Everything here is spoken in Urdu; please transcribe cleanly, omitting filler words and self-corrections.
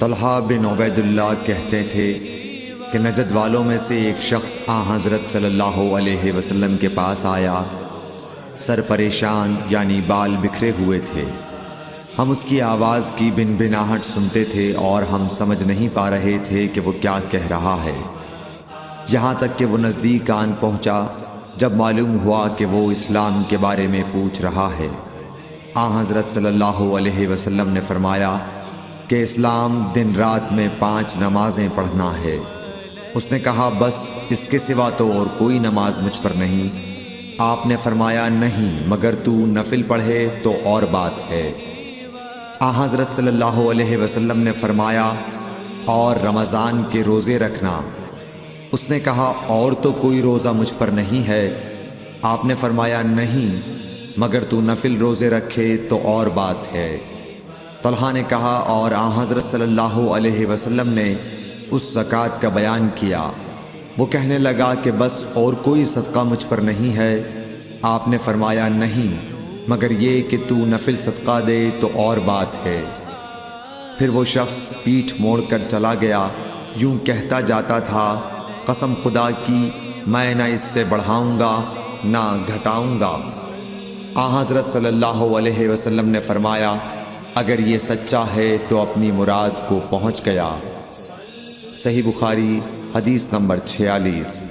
طلحہ بن عبید اللہ کہتے تھے کہ نجد والوں میں سے ایک شخص حضرت صلی اللہ علیہ وسلم کے پاس آیا، سر پریشان یعنی بال بکھرے ہوئے تھے۔ ہم اس کی آواز کی بن بناہٹ سنتے تھے اور ہم سمجھ نہیں پا رہے تھے کہ وہ کیا کہہ رہا ہے، یہاں تک کہ وہ نزدیک آن پہنچا جب معلوم ہوا کہ وہ اسلام کے بارے میں پوچھ رہا ہے۔ حضرت صلی اللہ علیہ وسلم نے فرمایا کہ اسلام دن رات میں 5 نمازیں پڑھنا ہے۔ اس نے کہا بس اس کے سوا تو اور کوئی نماز مجھ پر نہیں۔ آپ نے فرمایا نہیں مگر تو نفل پڑھے تو اور بات ہے۔ حضرت صلی اللہ علیہ وسلم نے فرمایا اور رمضان کے روزے رکھنا۔ اس نے کہا اور تو کوئی روزہ مجھ پر نہیں ہے۔ آپ نے فرمایا نہیں مگر تو نفل روزے رکھے تو اور بات ہے۔ طلحہ نے کہا اور حضرت صلی اللہ علیہ وسلم نے اس زکوٰۃ کا بیان کیا۔ وہ کہنے لگا کہ بس اور کوئی صدقہ مجھ پر نہیں ہے۔ آپ نے فرمایا نہیں مگر یہ کہ تو نفل صدقہ دے تو اور بات ہے۔ پھر وہ شخص پیٹھ موڑ کر چلا گیا، یوں کہتا جاتا تھا قسم خدا کی میں نہ اس سے بڑھاؤں گا نہ گھٹاؤں گا۔ حضرت صلی اللہ علیہ وسلم نے فرمایا اگر یہ سچا ہے تو اپنی مراد کو پہنچ گیا۔ صحیح بخاری حدیث نمبر 46۔